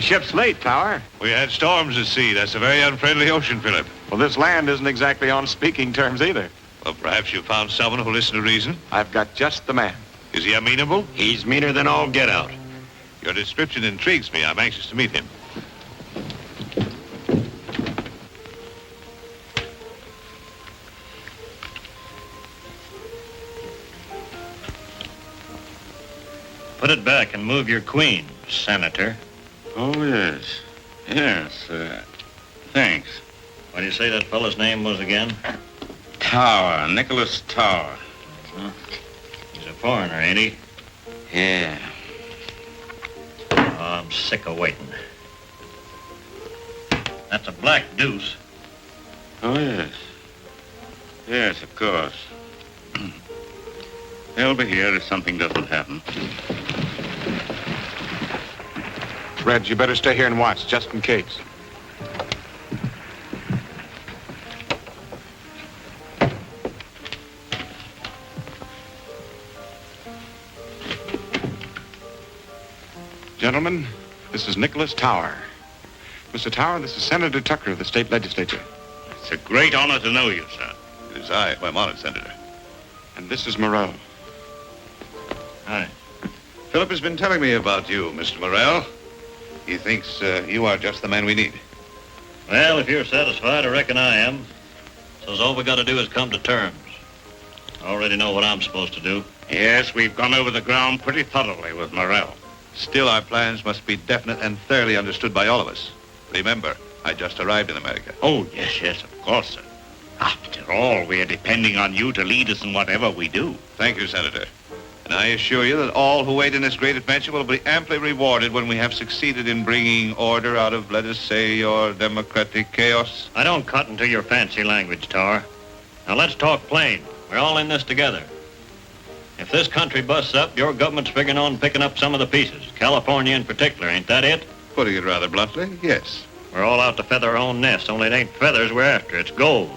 ship's late, Tower. We had storms at sea. That's a very unfriendly ocean, Philip. Well, this land isn't exactly on speaking terms either. Well, perhaps you found someone who'll listen to reason. I've got just the man. Is he amenable? He's meaner than all get out. Your description intrigues me. I'm anxious to meet him. Put it back and move your queen, Senator. Oh, yes. Yes, thanks. What do you say that fellow's name was again? Tower, Nicholas Tower. Huh? He's a foreigner, ain't he? Yeah. Oh, I'm sick of waiting. That's a black deuce. Oh, yes. Yes, of course. They'll be here if something doesn't happen. Red, you better stay here and watch, just in case. Gentlemen, this is Nicholas Tower. Mr. Tower, this is Senator Tucker of the state legislature. It's a great honor to know you, sir. It is I. I'm honored, Senator. And this is Morrell. Hi. Philip has been telling me about you, Mr. Morrell. He thinks you are just the man we need. Well, if you're satisfied, I reckon I am. So all we got to do is come to terms. I already know what I'm supposed to do. Yes, we've gone over the ground pretty thoroughly with Morrell. Still, our plans must be definite and thoroughly understood by all of us. Remember, I just arrived in America. Oh, yes, of course, sir. After all, we're depending on you to lead us in whatever we do. Thank you, Senator. And I assure you that all who wait in this great adventure will be amply rewarded when we have succeeded in bringing order out of, let us say, your democratic chaos. I don't cut into your fancy language, Tar. Now let's talk plain. We're all in this together. If this country busts up, your government's figuring on picking up some of the pieces. California in particular, ain't that it? Putting it rather bluntly, yes. We're all out to feather our own nest, only it ain't feathers we're after, it's gold.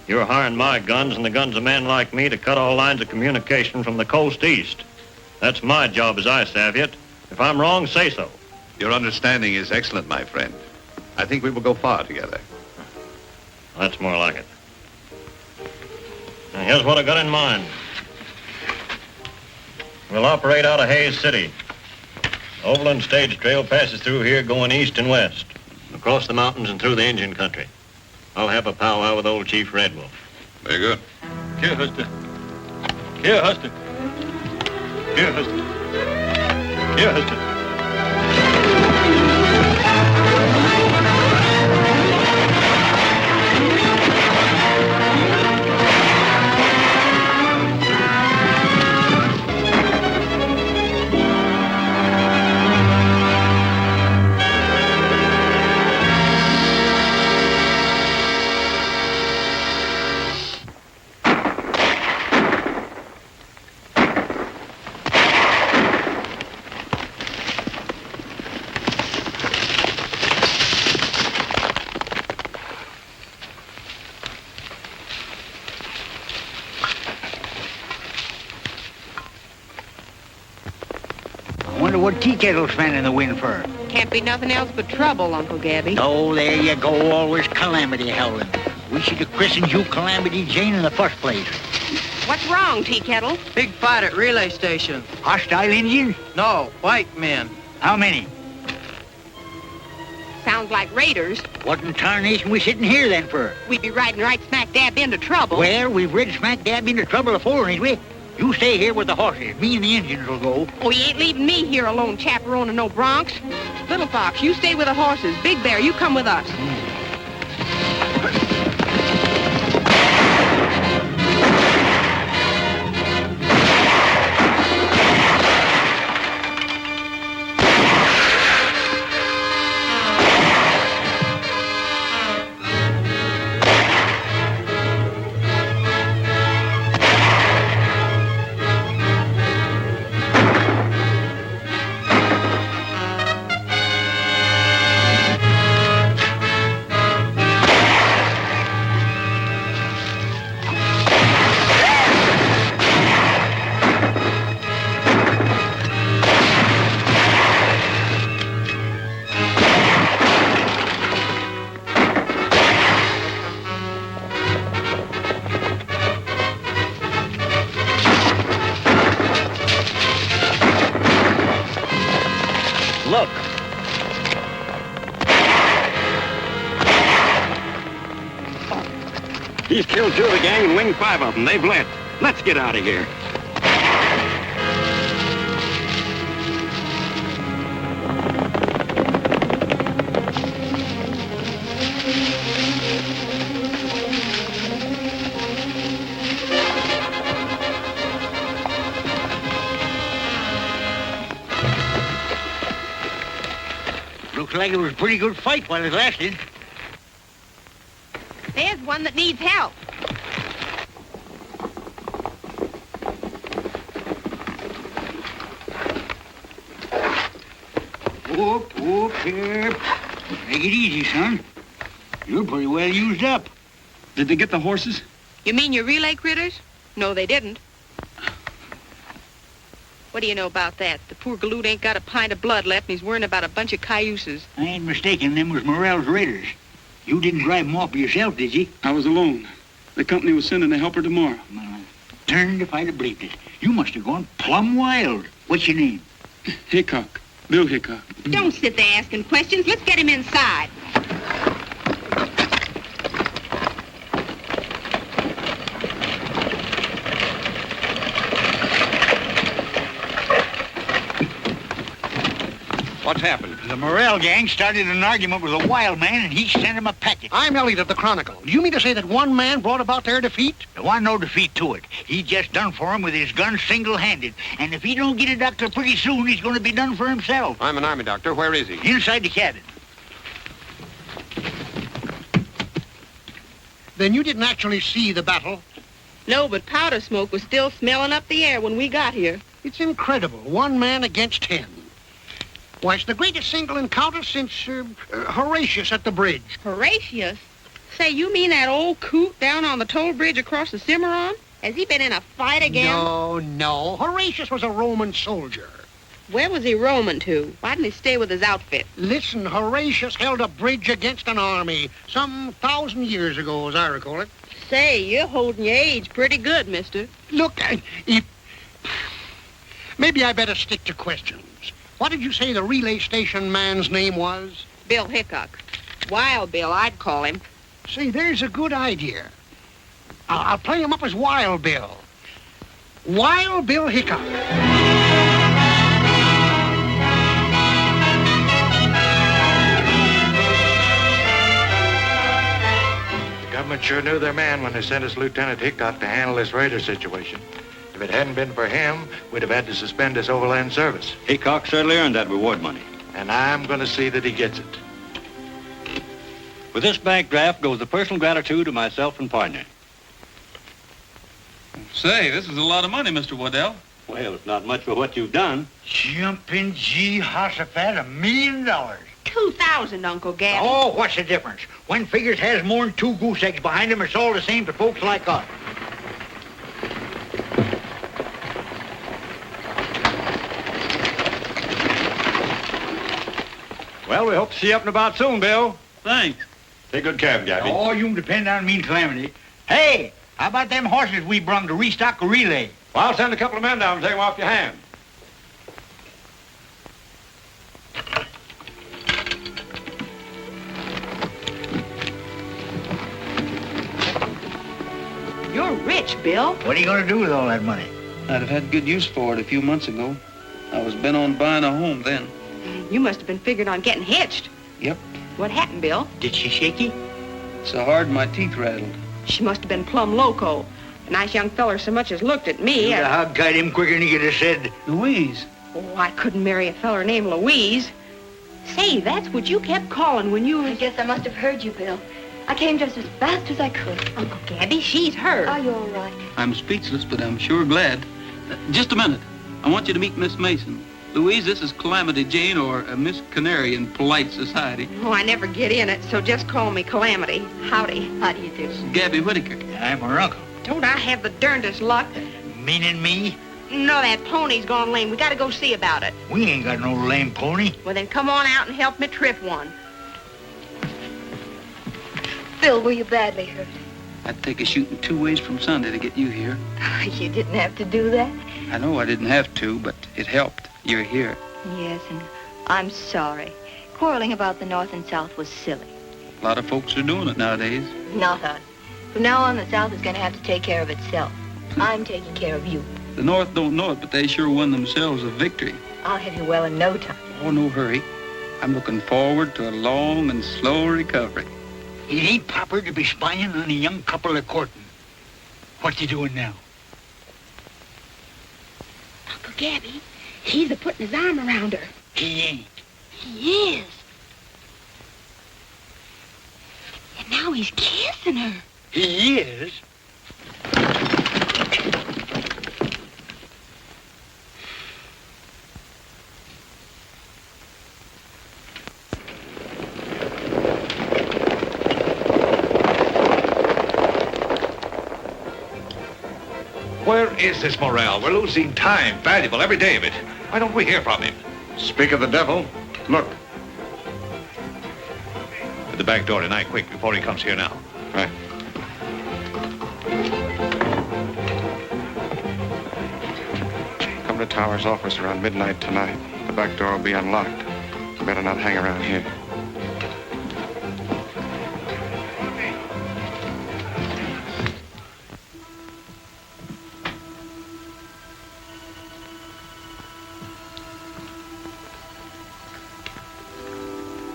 You're hiring my guns and the guns of men like me to cut all lines of communication from the coast east. That's my job as I savvy it. If I'm wrong, say so. Your understanding is excellent, my friend. I think we will go far together. That's more like it. Now, here's what I got in mind. We'll operate out of Hayes City. Overland Stage Trail passes through here going east and west, across the mountains and through the Indian country. I'll have a powwow with old Chief Red Wolf. Very good. Here, Huster. Here, Huster. Here, Huster. Here, Huster. What tea kettle's fanning the wind for? Can't be nothing else but trouble, Uncle Gabby. Oh, there you go, always calamity howling. We should have christened you Calamity Jane in the first place. What's wrong, Tea Kettle? Big fight at relay station. Hostile Indians? No, white men. How many? Sounds like raiders. What in tarnation we sitting here then for? We'd be riding right smack dab into trouble. Well, we've rid smack dab into trouble before, ain't we? You stay here with the horses. Me and the Indians will go. Oh, you ain't leaving me here alone chaperoning no broncs. Little Fox, you stay with the horses. Big Bear, you come with us. He's killed 2 of the gang and winged 5 of them. They've led. Let's get out of here. Looks like it was a pretty good fight while it lasted. There's one that needs help. Whoop, here. Take it easy, son. You're pretty well used up. Did they get the horses? You mean your relay critters? No, they didn't. What do you know about that? The poor galoot ain't got a pint of blood left, and he's worrying about a bunch of cayuses. I ain't mistaken, them was Morrell's raiders. You didn't drive them off yourself, did you? I was alone. The company was sending a helper tomorrow. Well, turned if I'd have believed it. You must have gone plumb wild. What's your name? Hickok. Bill Hickok. Don't sit there asking questions. Let's get him inside. What's happened? The Morrell gang started an argument with a wild man, and he sent him a packet. I'm Elliot of the Chronicle. Do you mean to say that one man brought about their defeat? There wasn't no defeat to it. He just done for him with his gun single-handed. And if he don't get a doctor pretty soon, he's going to be done for himself. I'm an army doctor. Where is he? Inside the cabin. Then you didn't actually see the battle? No, but powder smoke was still smelling up the air when we got here. It's incredible. 1 man against 10. Why, it's the greatest single encounter since Horatius at the bridge. Horatius? Say, you mean that old coot down on the toll bridge across the Cimarron? Has he been in a fight again? No. Horatius was a Roman soldier. Where was he roaming to? Why didn't he stay with his outfit? Listen, Horatius held a bridge against an army some 1,000 years ago, as I recall it. Say, you're holding your age pretty good, mister. Look, maybe I better stick to questions. What did you say the relay station man's name was? Bill Hickok. Wild Bill, I'd call him. Say, there's a good idea. I'll play him up as Wild Bill. Wild Bill Hickok. The government sure knew their man when they sent us Lieutenant Hickok to handle this raider situation. If it hadn't been for him, we'd have had to suspend his overland service. Hickok certainly earned that reward money. And I'm going to see that he gets it. With this bank draft goes the personal gratitude of myself and partner. Say, this is a lot of money, Mr. Waddell. Well, it's not much for what you've done. Jumping Jehoshaphat, $1 million. 2,000, Uncle Gabby. Oh, what's the difference? When figures has more than 2 goose eggs behind them, it's all the same to folks like us. Well, we hope to see you up and about soon, Bill. Thanks. Take good care of him, Gabby. Oh, you can depend on me and Calamity. Hey, how about them horses we brung to restock a relay? Well, I'll send a couple of men down and take them off your hands. You're rich, Bill. What are you going to do with all that money? I'd have had good use for it a few months ago. I was bent on buying a home then. You must have been figuring on getting hitched. Yep. What happened, Bill? Did she shake you? So hard my teeth rattled. She must have been plumb loco. A nice young feller so much as looked at me. You'd have hog-tied him quicker than he could have said. Louise. Oh, I couldn't marry a feller named Louise. Say, that's what you kept calling when you I guess I must have heard you, Bill. I came just as fast as I could. Uncle Gabby, she's hurt. Are you all right? I'm speechless, but I'm sure glad. Just a minute. I want you to meet Miss Mason. Louise, this is Calamity Jane, or Miss Canary in polite society. Oh, I never get in it, so just call me Calamity. Howdy. How do you do? Gabby Whitaker. I'm her uncle. Don't I have the darndest luck? Meaning me? No, that pony's gone lame. We gotta go see about it. We ain't got no lame pony. Well, then come on out and help me trip one. Bill, were you badly hurt? I'd take a shooting 2 ways from Sunday to get you here. You didn't have to do that. I know I didn't have to, but it helped. You're here. Yes, and I'm sorry. Quarreling about the North and South was silly. A lot of folks are doing it nowadays. Not us. From now on, the South is going to have to take care of itself. I'm taking care of you. The North don't know it, but they sure won themselves a victory. I'll have you well in no time. Oh, no hurry. I'm looking forward to a long and slow recovery. It ain't proper to be spying on a young couple of courting. What's he doing now? Uncle Gabby, he's a-putting his arm around her. He ain't. He is. And now he's kissing her. He is? Where is this Morrell? We're losing time, valuable every day of it. Why don't we hear from him? Speak of the devil. Look. At the back door tonight, quick, before he comes here now. Right. Come to Tower's office around midnight tonight. The back door will be unlocked. You better not hang around here.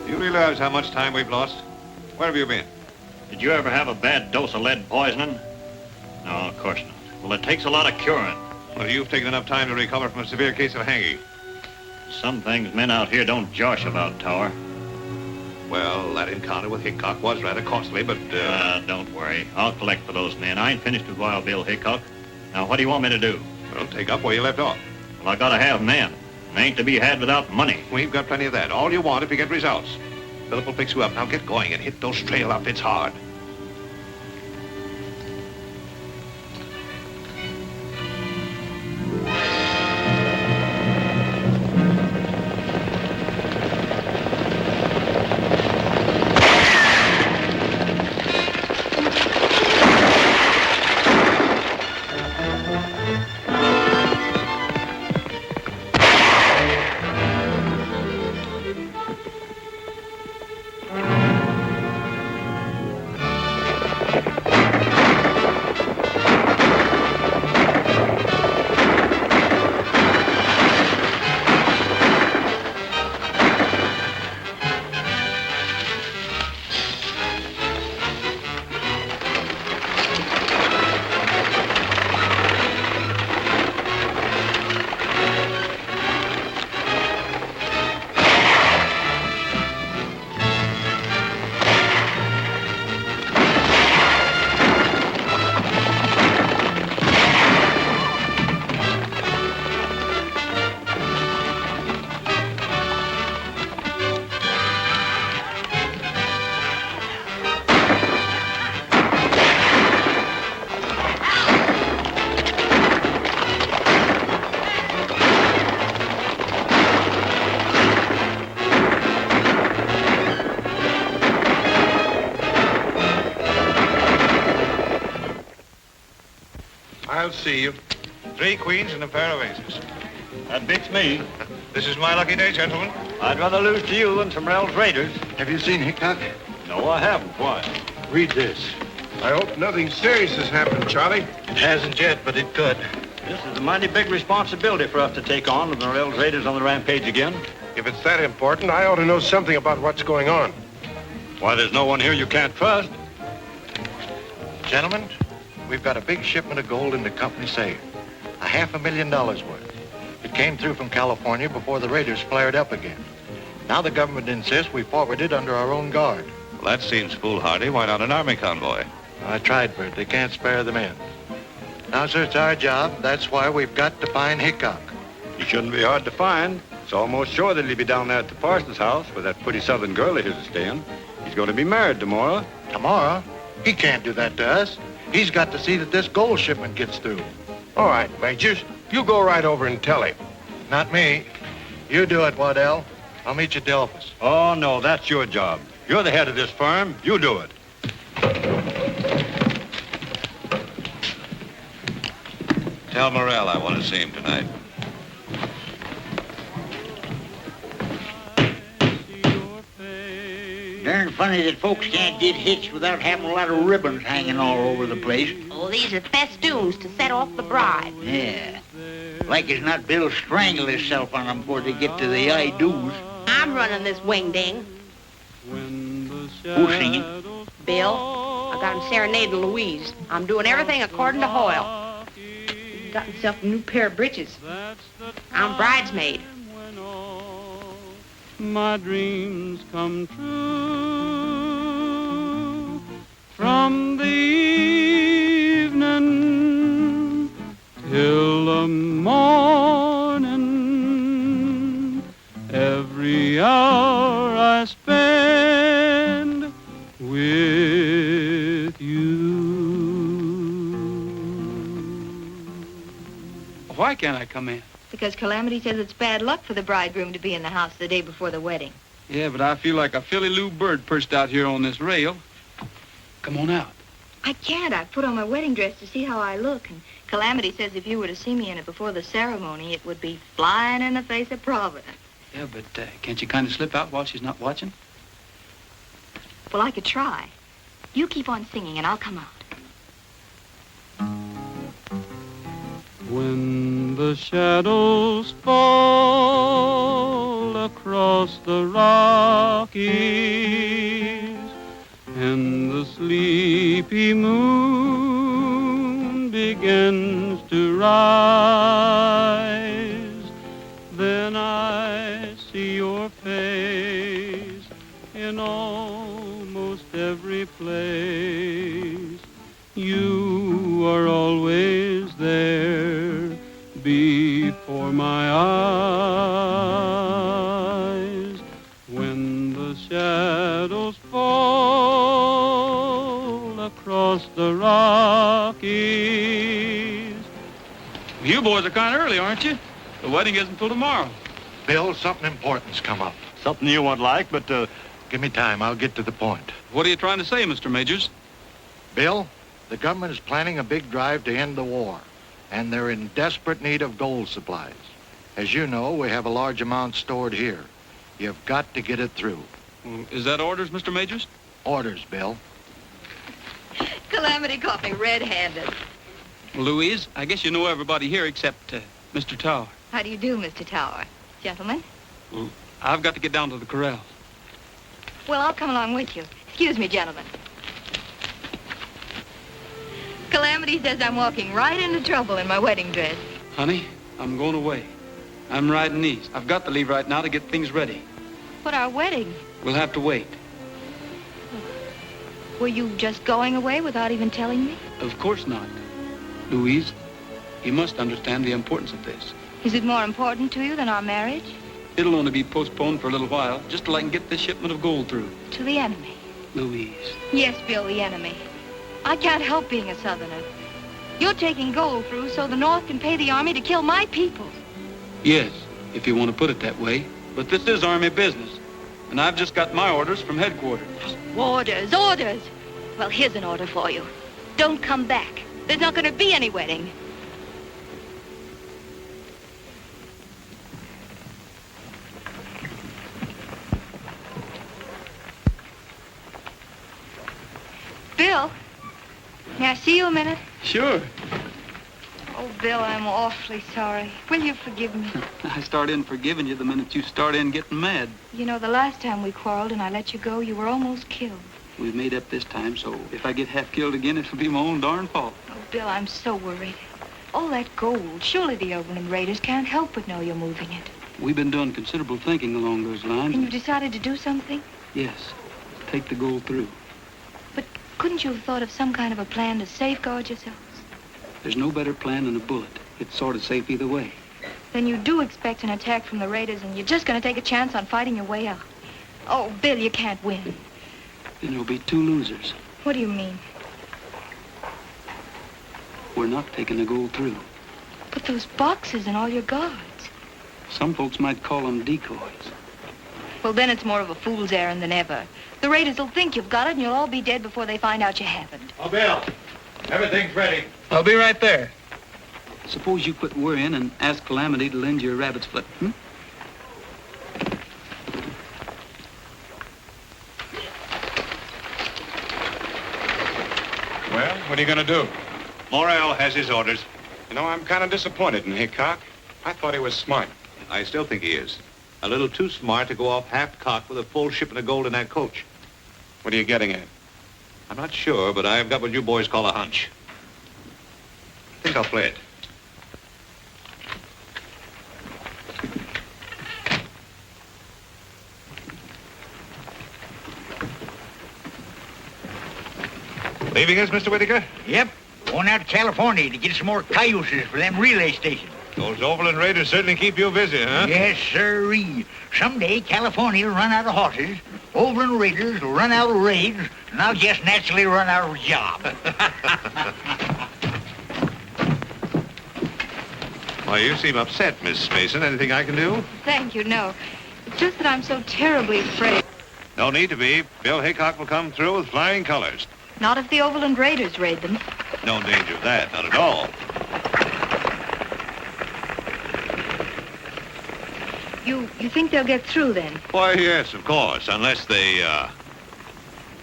You realize how much time we've lost? Where have you been? Did you ever have a bad dose of lead poisoning? No, of course not. Well, it takes a lot of curing. Well, you've taken enough time to recover from a severe case of hanging. Some things men out here don't josh about, Tower. Well, that encounter with Hickok was rather costly, but... Don't worry. I'll collect for those men. I ain't finished with Wild Bill Hickok. Now, what do you want me to do? Well, take up where you left off. Well, I gotta have men. They ain't to be had without money. We've got plenty of that. All you want if you get results. Philip will fix you up. Now get going and hit those trail outfits hard. I'll see you. 3 queens and a pair of aces. That beats me. This is my lucky day, gentlemen. I'd rather lose to you than to Morrell's Raiders. Have you seen Hickok? No, I haven't. Why? Read this. I hope nothing serious has happened, Charlie. It hasn't yet, but it could. This is a mighty big responsibility for us to take on with Morrell's Raiders on the rampage again. If it's that important, I ought to know something about what's going on. Why, there's no one here you can't trust. Gentlemen, we've got a big shipment of gold in the company safe. $500,000 worth. It came through from California before the raiders flared up again. Now the government insists we forward it under our own guard. Well, that seems foolhardy. Why not an army convoy? I tried for it. They can't spare the men. Now, sir, it's our job. That's why we've got to find Hickok. He shouldn't be hard to find. It's almost sure that he'll be down there at the parson's house with that pretty southern girl of his is staying. He's going to be married tomorrow. Tomorrow? He can't do that to us. He's got to see that this gold shipment gets through. All right, Majors. You go right over and tell him. Not me. You do it, Waddell. I'll meet you at the office. Oh, no, that's your job. You're the head of this firm. You do it. Tell Morrell I want to see him tonight. Darn funny that folks can't get hitched without having a lot of ribbons hanging all over the place. Oh, these are festoons to set off the bride. Yeah. Like as not, Bill strangled himself on them before they get to the I-do's. I'm running this wing-ding. Who's singing? Bill. I got him serenading Louise. I'm doing everything according to Hoyle. He got himself a new pair of breeches. I'm bridesmaid. My dreams come true from the evening till the morning. Every hour I spend with you. Why can't I come in? Because Calamity says it's bad luck for the bridegroom to be in the house the day before the wedding. Yeah, but I feel like a Philly Lou bird perched out here on this rail. Come on out. I can't. I put on my wedding dress to see how I look. And Calamity says if you were to see me in it before the ceremony, it would be flying in the face of Providence. Yeah, but can't you kind of slip out while she's not watching? Well, I could try. You keep on singing and I'll come out. When the shadows fall across the Rockies and the sleepy moon begins to rise, then I see your face in almost every place. You are always there before my eyes. When the shadows fall across the Rockies. You boys are kind of early, aren't you? The wedding isn't till tomorrow. Bill, something important's come up. Something you won't like, but Give me time. I'll get to the point. What are you trying to say, Mr. Majors? Bill, the government is planning a big drive to end the war, and they're in desperate need of gold supplies. As you know, we have a large amount stored here. You've got to get it through. Is that orders, Mr. Majors? Orders, Bill. Calamity caught me red-handed. Louise, I guess you know everybody here except Mr. Tower. How do you do, Mr. Tower? Gentlemen? Well, I've got to get down to the corral. Well, I'll come along with you. Excuse me, gentlemen. Calamity says I'm walking right into trouble in my wedding dress. Honey, I'm going away. I'm riding east. I've got to leave right now to get things ready. But our wedding? We'll have to wait. Were you just going away without even telling me? Of course not. Louise, you must understand the importance of this. Is it more important to you than our marriage? It'll only be postponed for a little while, just till I can get this shipment of gold through. To the enemy? Louise. Yes, Bill, the enemy. I can't help being a Southerner. You're taking gold through so the North can pay the Army to kill my people. Yes, if you want to put it that way. But this is Army business, and I've just got my orders from headquarters. Orders, orders. Well, here's an order for you. Don't come back. There's not going to be any wedding. Bill, may I see you a minute? Sure. Oh, Bill, I'm awfully sorry. Will you forgive me? I start in forgiving you the minute you start in getting mad. You know, the last time we quarreled and I let you go, you were almost killed. We've made up this time, so if I get half killed again, it'll be my own darn fault. Oh, Bill, I'm so worried. All that gold, surely the Overland Raiders can't help but know you're moving it. We've been doing considerable thinking along those lines. And you've decided to do something? Yes, take the gold through. But couldn't you have thought of some kind of a plan to safeguard yourselves? There's no better plan than a bullet. It's sort of safe either way. Then you do expect an attack from the Raiders, and you're just going to take a chance on fighting your way out. Oh, Bill, you can't win. Then there'll be two losers. What do you mean? We're not taking the gold through. But those boxes and all your guards. Some folks might call them decoys. Well, then it's more of a fool's errand than ever. The Raiders will think you've got it, and you'll all be dead before they find out you haven't. Oh, Bill, everything's ready. I'll be right there. Suppose you quit worrying and ask Calamity to lend you a rabbit's foot, What are you going to do? Morrell has his orders. You know, I'm kind of disappointed in Hickok. I thought he was smart. I still think he is. A little too smart to go off half-cocked with a full shipment of gold in that coach. What are you getting at? I'm not sure, but I've got what you boys call a hunch. I think I'll play it. Leaving us, Mr. Whittaker? Yep. Going out to California to get some more cayuses for them relay stations. Those Overland Raiders certainly keep you busy, huh? Yes, sirree. Someday California will run out of horses, Overland Raiders will run out of raids, and I'll just naturally run out of a job. Why, you seem upset, Miss Mason. Anything I can do? Thank you, no. It's just that I'm so terribly afraid. No need to be. Bill Hickok will come through with flying colors. Not if the Overland Raiders raid them. No danger of that, not at all. You think they'll get through then? Why, yes, of course, unless they,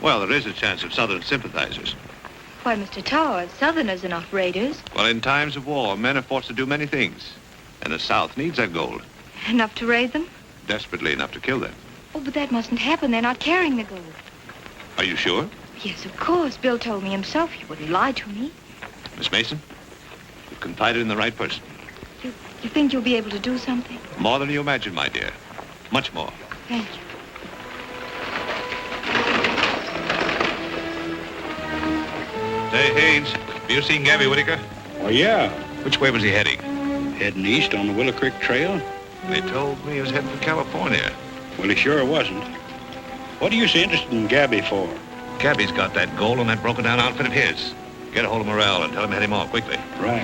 well, there is a chance of Southern sympathizers. Why, Mr. Towers, Southerners are not raiders. Well, in times of war, men are forced to do many things. And the South needs that gold. Enough to raid them? Desperately enough to kill them. Oh, but that mustn't happen. They're not carrying the gold. Are you sure? Yes, of course. Bill told me himself. He wouldn't lie to me. Miss Mason, you've confided in the right person. You think you'll be able to do something? More than you imagine, my dear. Much more. Thank you. Say, Haynes, have you seen Gabby Whittaker? Oh, yeah. Which way was he heading? Heading east on the Willow Creek Trail. They told me he was heading for California. Well, he sure wasn't. What are you so interested in Gabby for? Gabby's got that gold on that broken-down outfit of his. Get a hold of Morrell and tell him to head him off quickly. Right.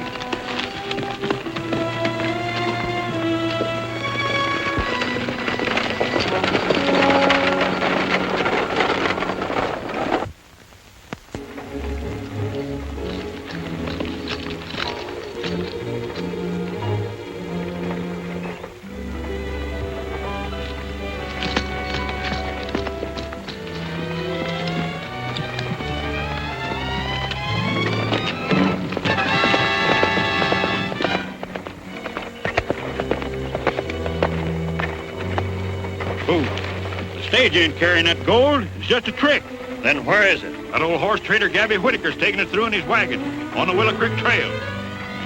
Stage ain't carrying that gold. It's just a trick. Then where is it? That old horse trader Gabby Whittaker's taking it through in his wagon on the Willow Creek Trail.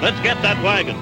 Let's get that wagon.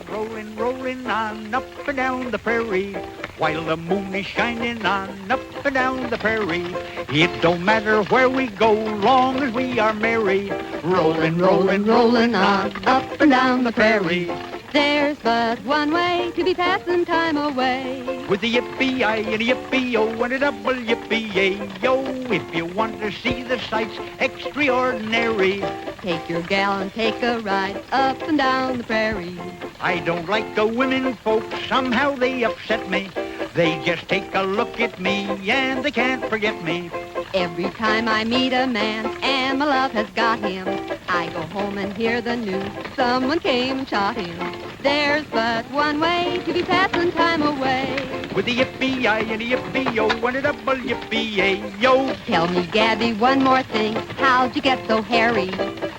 Rolling, rolling on up and down the prairie, while the moon is shining on up and down the prairie. It don't matter where we go, long as we are merry. Rolling, rolling, rolling on up and down the prairie. There's but one way to be passing time away. With the yippee-I and a yippee-o and a double yippee-yay-yo. If you want to see the sights extraordinary, Take your gal and take a ride up and down the prairie. I don't like the women folks, somehow they upset me. They just take a look at me and they can't forget me. Every time I meet a man and my love has got him, I go home and hear the news, someone came and shot him. There's but one way to be passing time away. With the yippee-I and a yippee-o and a double yippee-yay-yo. Tell me, Gabby, one more thing, how'd you get so hairy?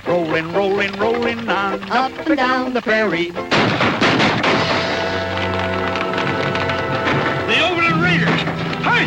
Rolling, rolling, rolling on Up and down the prairie. The Overland Raiders! Hey!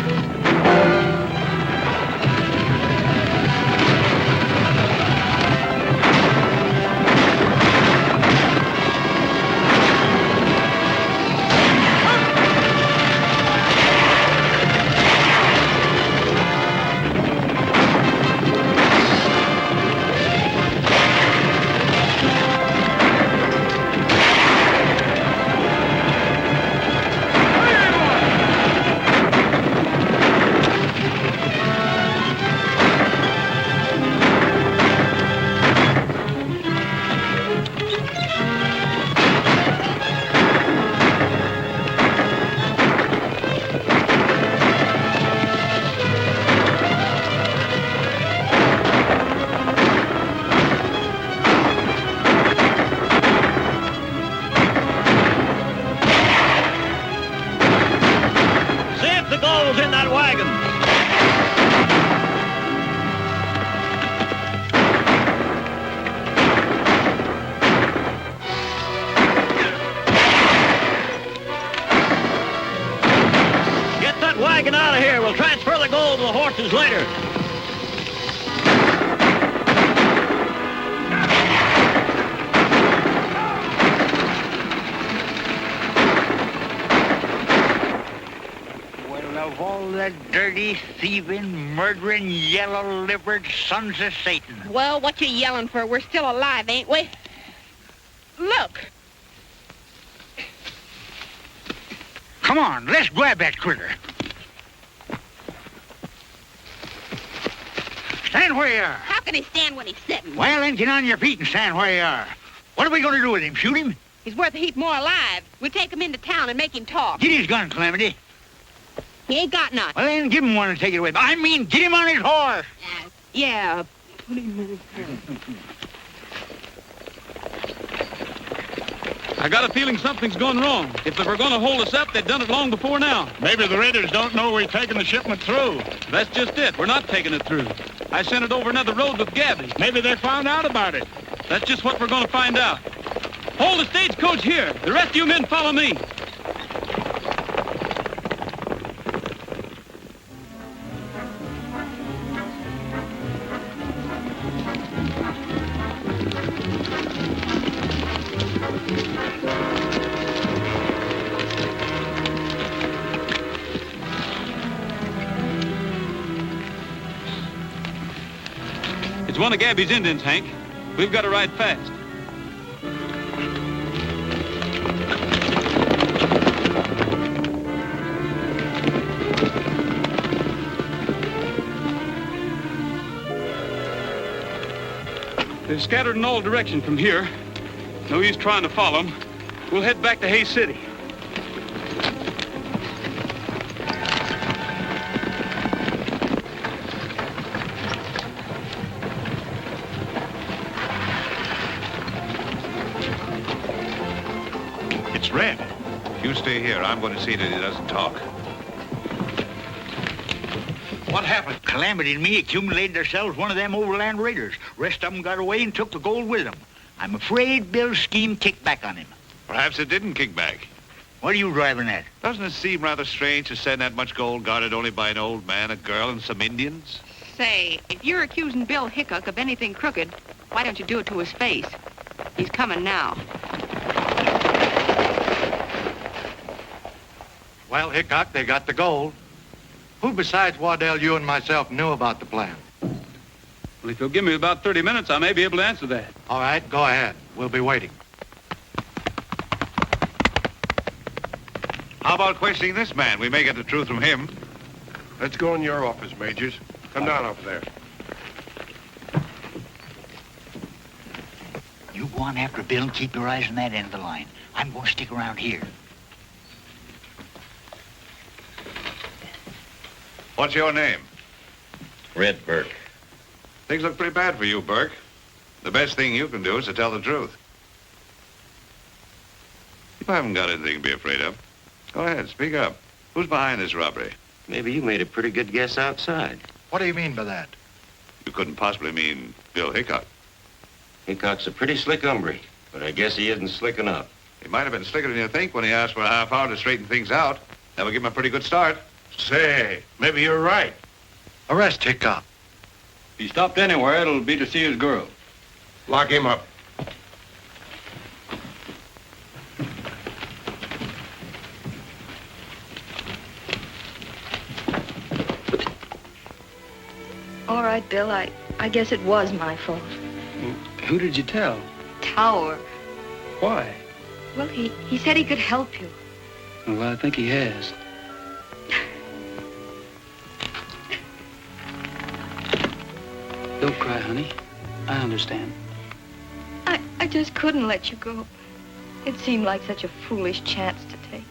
chances later. Well, of all the dirty, thieving, murdering, yellow-livered sons of Satan. Well, what you yelling for? We're still alive, ain't we? Look. Come on, let's grab that critter. Stand where you are. How can he stand when he's sitting? Well, then get on your feet and stand where you are. What are we going to do with him? Shoot him? He's worth a heap more alive. We'll take him into town and make him talk. Get his gun, Calamity. He ain't got none. Well, then give him one and take it away. I mean, get him on his horse. Yeah, put him in his gun. I got a feeling something's going wrong. If they were going to hold us up, they'd done it long before now. Maybe the raiders don't know we're taking the shipment through. That's just it. We're not taking it through. I sent it over another road with Gabby. Maybe they found out about it. That's just what we're going to find out. Hold the stagecoach here. The rest of you men follow me. It's one of Gabby's Indians, Hank. We've got to ride fast. They're scattered in all directions from here. No use trying to follow them. We'll head back to Hayes City. It's Red. You stay here. I'm going to see that he doesn't talk. What happened? Calamity and me accumulated ourselves one of them overland raiders. Rest of them got away and took the gold with them. I'm afraid Bill's scheme kicked back on him. Perhaps it didn't kick back. What are you driving at? Doesn't it seem rather strange to send that much gold guarded only by an old man, a girl, and some Indians? Say, if you're accusing Bill Hickok of anything crooked, why don't you do it to his face? He's coming now. Well, Hickok, they got the gold. Who besides Waddell, you and myself knew about the plan? Well, if you'll give me about 30 minutes, I may be able to answer that. All right, go ahead. We'll be waiting. How about questioning this man? We may get the truth from him. Let's go in your office, Majors. Come down up there. You go on after Bill and keep your eyes on that end of the line. I'm going to stick around here. What's your name? Red Burke. Things look pretty bad for you, Burke. The best thing you can do is to tell the truth. You haven't got anything to be afraid of. Go ahead, speak up. Who's behind this robbery? Maybe you made a pretty good guess outside. What do you mean by that? You couldn't possibly mean Bill Hickok. Hickok's a pretty slick hombre, but I guess he isn't slick enough. He might have been slicker than you think when he asked for a half hour to straighten things out. That would give him a pretty good start. Say, maybe you're right. Arrest Hickok. If he stopped anywhere, it'll be to see his girl. Lock him up. All right, Bill, I guess it was my fault. Who did you tell? Tower. Why? Well, he said he could help you. Well, I think he has. Don't cry, honey. I understand. I just couldn't let you go. It seemed like such a foolish chance to take.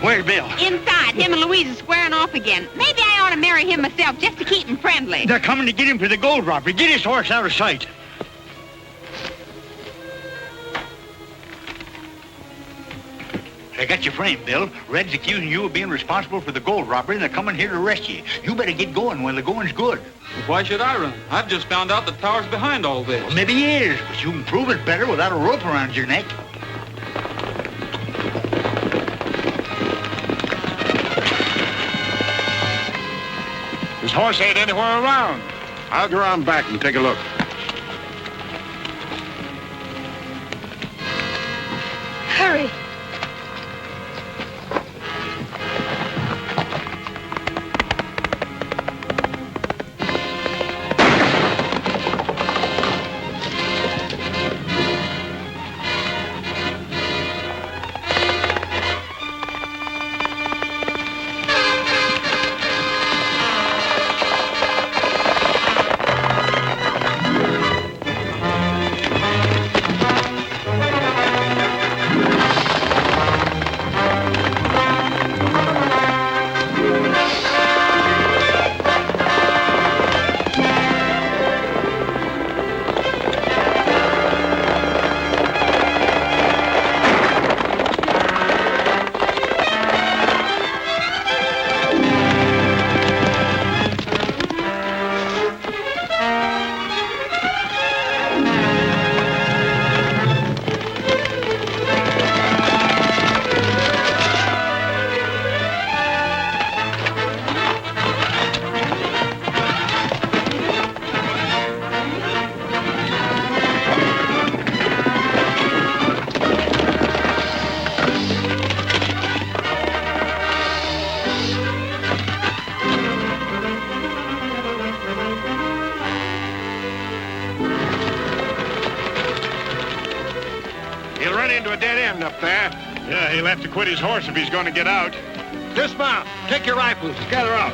Where's Bill? Inside. Him and Louise are squaring off again. Maybe I ought to marry him myself just to keep him friendly. They're coming to get him for the gold robbery. Get his horse out of sight. They got you framed, Bill. Red's accusing you of being responsible for the gold robbery, and they're coming here to arrest you. You better get going while the going's good. Well, why should I run? I've just found out that Tower's behind all this. Well, maybe he is, but you can prove it better without a rope around your neck. horse ain't anywhere around. I'll go around back and take a look. Hurry. He'll run into a dead end up there. Yeah, he'll have to quit his horse if he's going to get out. Dismount. Take your rifles. Gather out.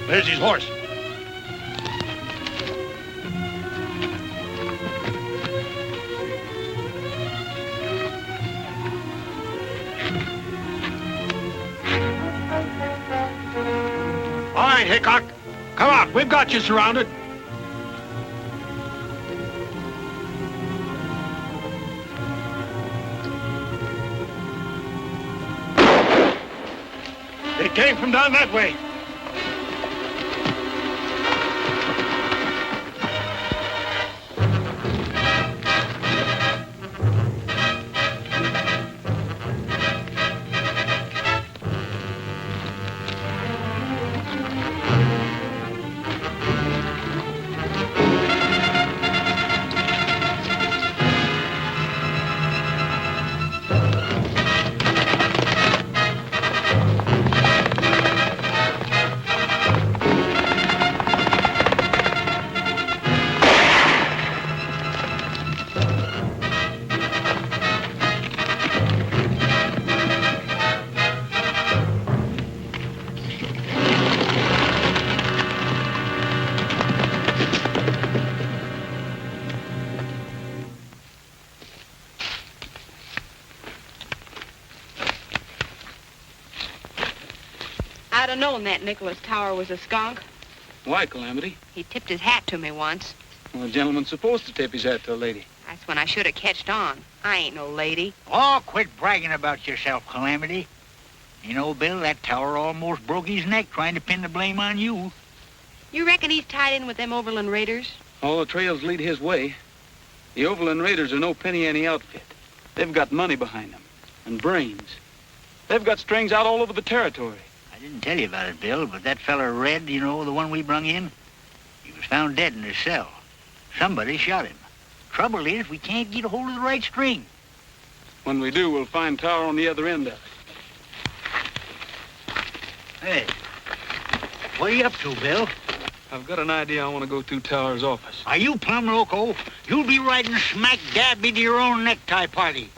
There's his horse. All right, Hickok. Come out. We've got you surrounded. They came from down that way. I'd have known that Nicholas Tower was a skunk. Why, Calamity? He tipped his hat to me once. Well, a gentleman's supposed to tip his hat to a lady. That's when I should have catched on. I ain't no lady. Oh, quit bragging about yourself, Calamity. You know, Bill, that Tower almost broke his neck trying to pin the blame on you. You reckon he's tied in with them Overland Raiders? All the trails lead his way. The Overland Raiders are no penny-ante outfit. They've got money behind them, and brains. They've got strings out all over the territory. I didn't tell you about it, Bill, but that feller Red, you know, the one we brung in, he was found dead in his cell. Somebody shot him. Trouble is, we can't get a hold of the right string. When we do, we'll find Tower on the other end of it. Hey, what are you up to, Bill? I've got an idea I want to go to Tower's office. Are you plumb loco? You'll be riding smack dab into your own necktie party.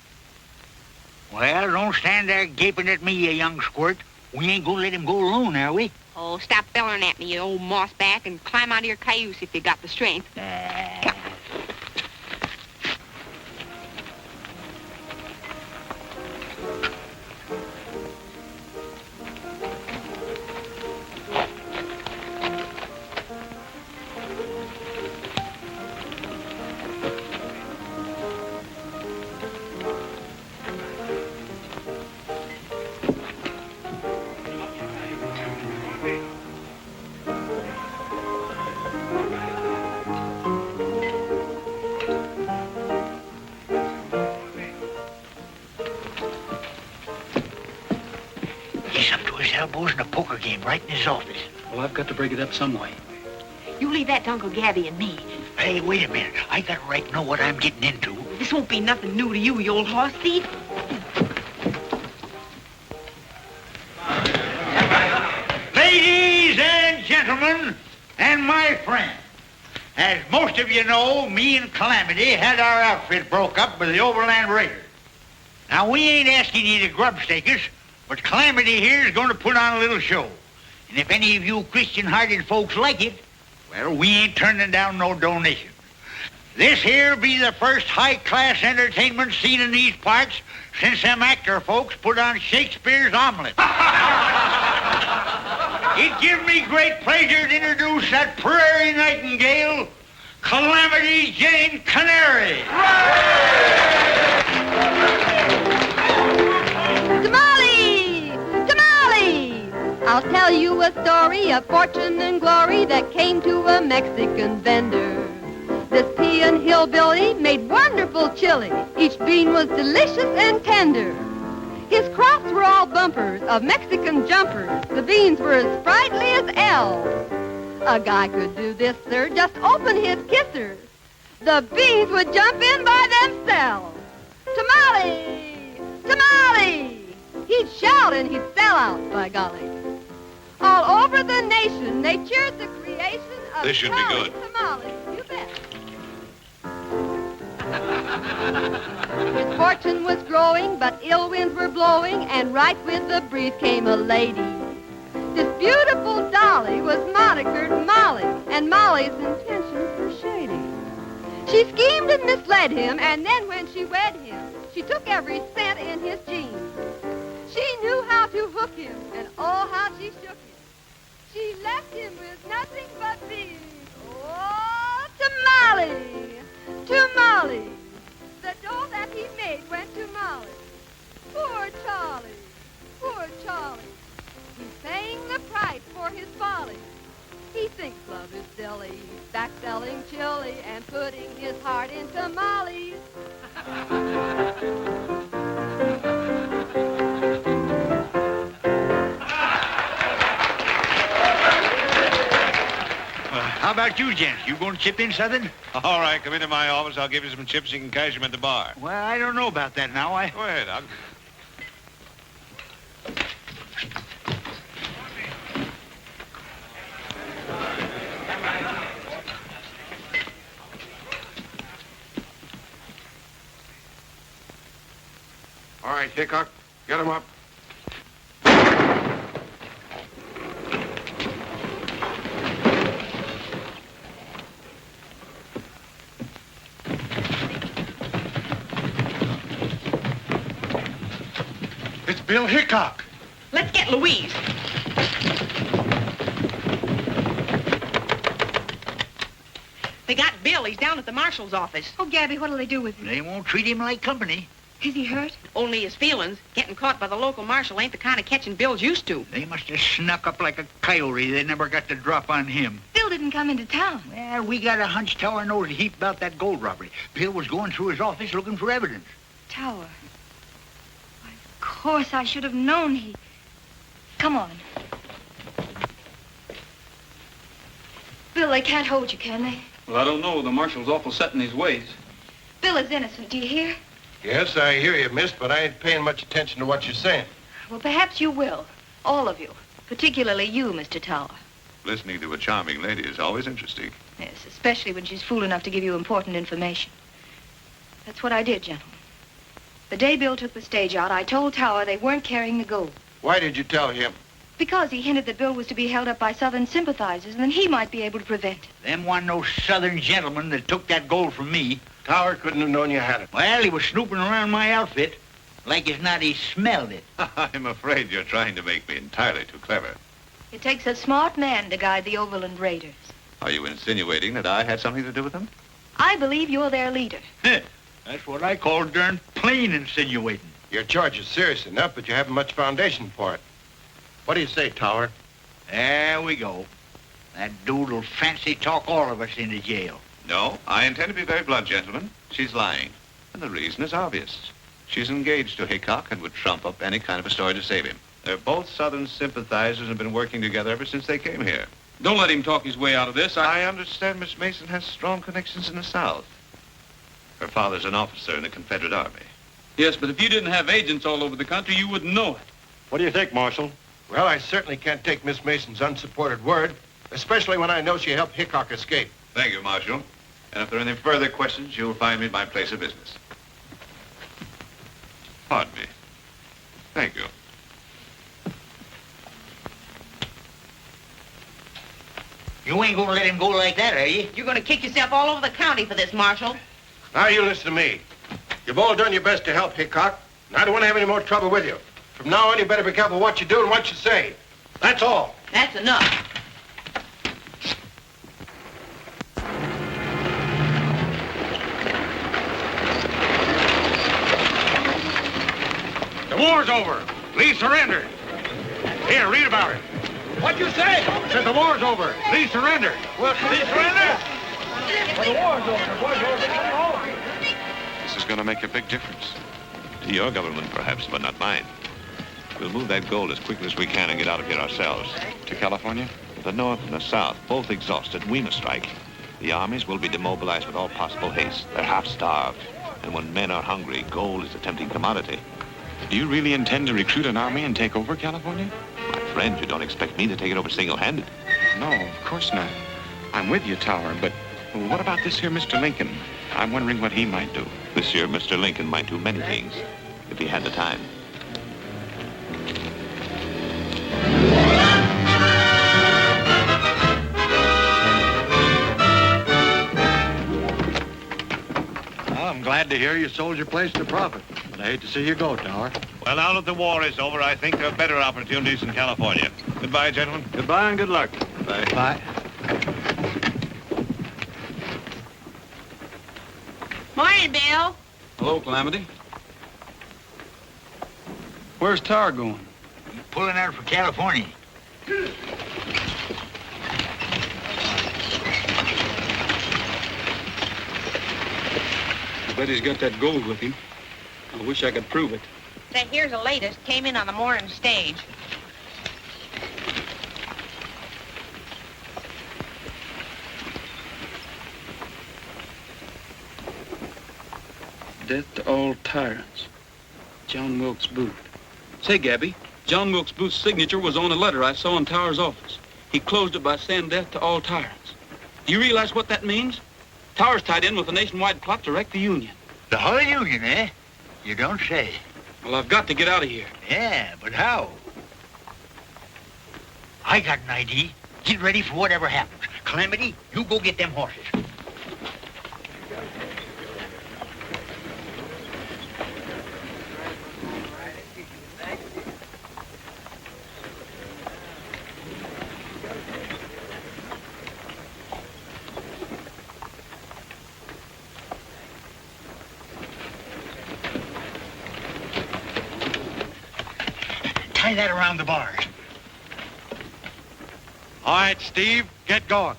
Well, don't stand there gaping at me, you young squirt. We ain't gonna let him go alone, are we? Oh, stop bellering at me, you old mossback, and climb out of your cayuse if you got the strength. Come. He's up to his elbows in a poker game right in his office. Well, I've got to break it up some way. You leave that to Uncle Gabby and me. Hey, wait a minute. I got a right to know what I'm getting into. This won't be nothing new to you, you old horse thief. Ladies and gentlemen, and my friends, as most of you know, me and Calamity had our outfit broke up by the Overland Raiders. Now, we ain't asking you to grubstake us, but Calamity here is going to put on a little show. And if any of you Christian-hearted folks like it, well, we ain't turning down no donations. This here be the first high-class entertainment seen in these parts since them actor folks put on Shakespeare's Omelette. It gives me great pleasure to introduce that prairie nightingale, Calamity Jane Canary. Tamale! Tamale! I'll tell you a story of fortune and glory that came to a Mexican vendor. This pea and hillbilly made wonderful chili. Each bean was delicious and tender. His crops were all bumpers of Mexican jumpers. The beans were as sprightly as elves. A guy could do this, sir, just open his kissers. The beans would jump in by themselves. Tamale! Tamale! He'd shout and he'd sell out, by golly. All over the nation, they cheered the creation of This should be good. tamales. You bet. His fortune was growing, but ill winds were blowing, and right with the breeze came a lady. This beautiful dolly was monikered Molly, and Molly's intentions were shady. She schemed and misled him, and then when she wed him, she took every cent in his jeans. She knew how to hook him, and oh, how she shook him. She left him with nothing but beans. Oh, tamale! Tamale! The dough that he made went to Molly. Poor Charlie! Poor Charlie! He's paying the price for his folly. He thinks love is silly. He's back selling chili and putting his heart in tamales. How about you, gents? You going to chip in something? All right, come into my office. I'll give you some chips. You can cash them at the bar. Well, I don't know about that now. Go ahead. All right, Hickok, get him up. It's Bill Hickok. Let's get Louise. They got Bill. He's down at the marshal's office. Oh, Gabby, what'll they do with him? They won't treat him like company. Is he hurt? Only his feelings. Getting caught by the local marshal ain't the kind of catching Bill's used to. They must have snuck up like a coyote. They never got the drop on him. Bill didn't come into town. Well, we got a hunch Tower knows a heap about that gold robbery. Bill was going through his office looking for evidence. Tower. Why, of course I should have known he... Come on. Bill, they can't hold you, can they? Well, I don't know. The marshal's awful set in his ways. Bill is innocent, do you hear? Yes, I hear you, miss, but I ain't paying much attention to what you're saying. Well, perhaps you will. All of you. Particularly you, Mr. Tower. Listening to a charming lady is always interesting. Yes, especially when she's fool enough to give you important information. That's what I did, gentlemen. The day Bill took the stage out, I told Tower they weren't carrying the gold. Why did you tell him? Because he hinted that Bill was to be held up by Southern sympathizers, and then he might be able to prevent it. Them wasn't no Southern gentlemen that took that gold from me. Tower couldn't have known you had it. Well, he was snooping around my outfit. Like as not, he smelled it. I'm afraid you're trying to make me entirely too clever. It takes a smart man to guide the Overland Raiders. Are you insinuating that I had something to do with them? I believe you're their leader. That's what I call darn plain insinuating. Your charge is serious enough, but you haven't much foundation for it. What do you say, Tower? There we go. That dude'll fancy talk all of us into jail. No, I intend to be very blunt, gentlemen. She's lying. And the reason is obvious. She's engaged to Hickok and would trump up any kind of a story to save him. They're both Southern sympathizers and have been working together ever since they came here. Don't let him talk his way out of this. I understand Miss Mason has strong connections in the South. Her father's an officer in the Confederate Army. Yes, but if you didn't have agents all over the country, you wouldn't know it. What do you think, Marshal? Well, I certainly can't take Miss Mason's unsupported word, especially when I know she helped Hickok escape. Thank you, Marshal. And if there are any further questions, you'll find me at my place of business. Pardon me. Thank you. You ain't gonna let him go like that, are you? You're gonna kick yourself all over the county for this, Marshal. Now you listen to me. You've all done your best to help Hickok, and I don't want to have any more trouble with you. From now on, you better be careful what you do and what you say. That's all. That's enough. The war's over. Lee surrendered. Here, read about it. What'd you say? I said the war's over. Lee surrendered. Well, Lee surrendered? Well, the war's over. The war's over. This is going to make a big difference. To your government, perhaps, but not mine. We'll move that gold as quickly as we can and get out of here ourselves. To California? The North and the South, both exhausted. We must strike. The armies will be demobilized with all possible haste. They're half-starved. And when men are hungry, gold is a tempting commodity. Do you really intend to recruit an army and take over California? My friend, you don't expect me to take it over single-handed. No, of course not. I'm with you, Tower, but what about this here Mr. Lincoln? I'm wondering what he might do. This year, Mr. Lincoln might do many things, if he had the time. Well, I'm glad to hear you sold your place to profit. But I hate to see you go, Tower. Well, now that the war is over, I think there are better opportunities in California. Goodbye, gentlemen. Goodbye and good luck. Bye. Bye. Morning, Bill. Hello, Calamity. Where's Tower going? He's pulling out for California. I bet he's got that gold with him. I wish I could prove it. Say, here's the latest. Came in on the morning stage. Death to all tyrants. John Wilkes Booth. Say, Gabby, John Wilkes Booth's signature was on a letter I saw in Tower's office. He closed it by saying death to all tyrants. Do you realize what that means? Tower's tied in with a nationwide plot to wreck the Union. The whole Union, eh? You don't say. Well, I've got to get out of here. Yeah, but how? I got an idea. Get ready for whatever happens. Calamity, you go get them horses. that around the bars. All right, Steve, get going.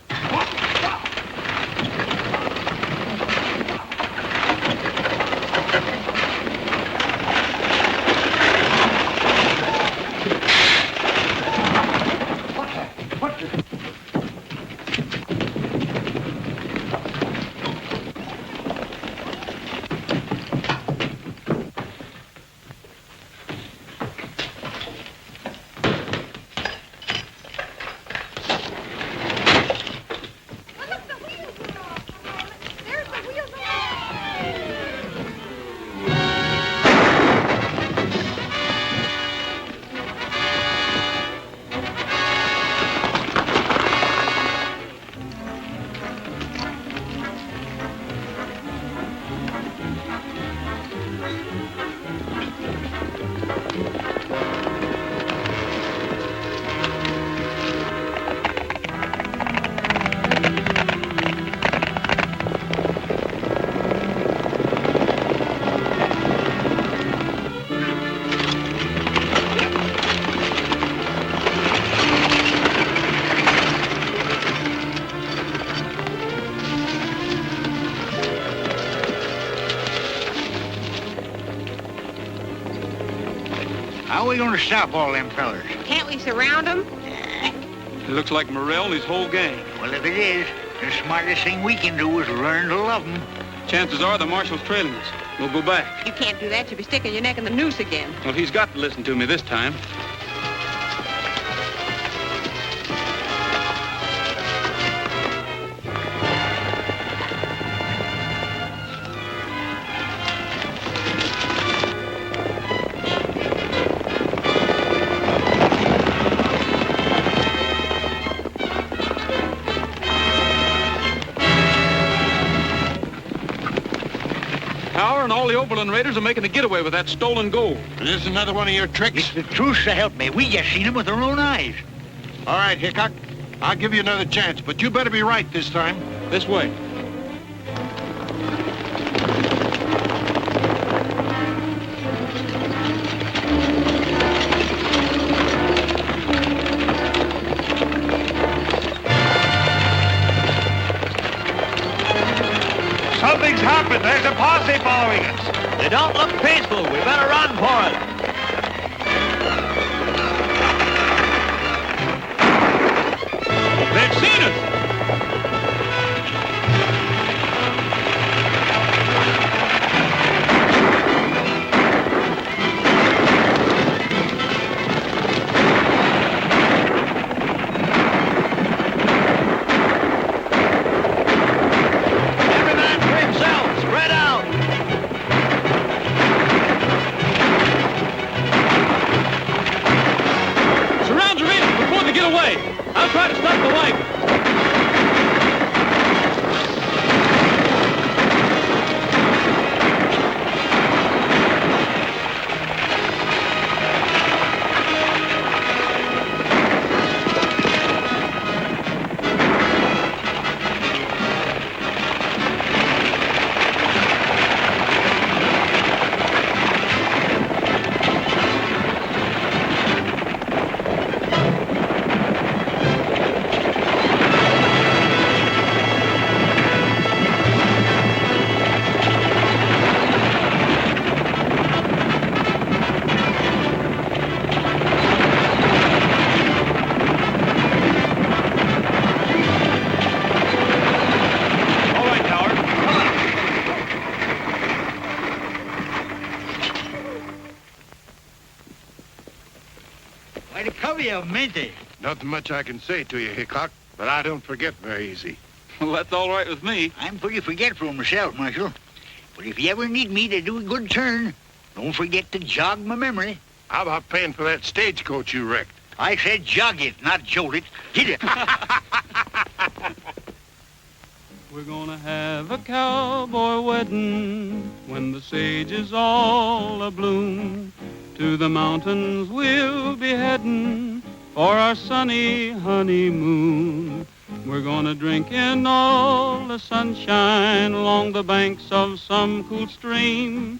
How are we going to stop all them fellers? Can't we surround them? It looks like Morrell and his whole gang. Well, if it is, the smartest thing we can do is learn to love them. Chances are the marshal's trailing us. We'll go back. You can't do that. You'll be sticking your neck in the noose again. Well, he's got to listen to me this time. And all the Oberlin Raiders are making a getaway with that stolen gold. It is another one of your tricks? It's the truth, so help me. We just seen them with our own eyes. All right, Hickok. I'll give you another chance, but you better be right this time. This way. Something's happened. There's a posse following us. They don't look peaceful. We better run for it. They've seen us. I'll try to stop the wagon. Why, the cover you meant it. Nothing much I can say to you, Hickok, but I don't forget very easy. Well, that's all right with me. I'm pretty forgetful myself, Marshal. But if you ever need me to do a good turn, don't forget to jog my memory. How about paying for that stagecoach you wrecked? I said jog it, not jolt it. Get it. We're gonna have a cowboy wedding when the sage is all abloom. To the mountains we'll be heading for our sunny honeymoon. We're gonna drink in all the sunshine along the banks of some cool stream.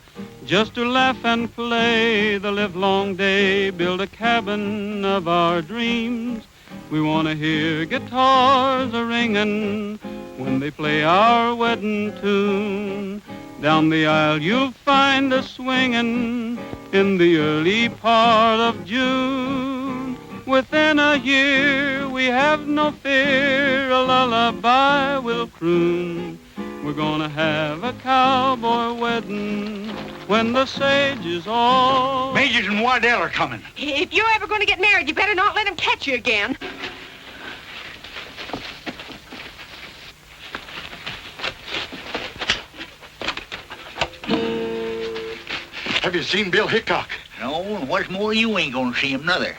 just to laugh and play the livelong day, build a cabin of our dreams. We want to hear guitars a-ringing when they play our wedding tune. Down the aisle you'll find us swinging in the early part of June. Within a year we have no fear, a lullaby will croon. We're gonna have a cowboy wedding when the sage is all... Majors and Waddell are coming. If you're ever going to get married, you better not let him catch you again. Have you seen Bill Hickok? No, and what's more, you ain't gonna see him, nother.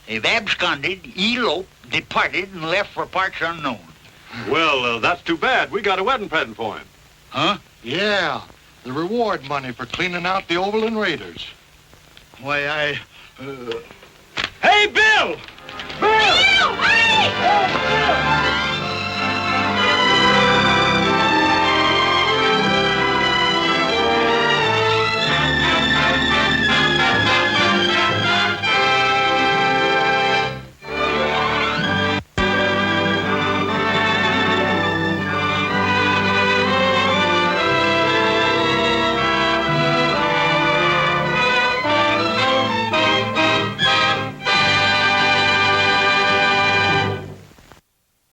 They've absconded, eloped, departed, and left for parts unknown. Well, that's too bad. We got a wedding present for him. Huh? Yeah, the reward money for cleaning out the Overland Raiders. Why, Hey, Bill! Bill! Hey!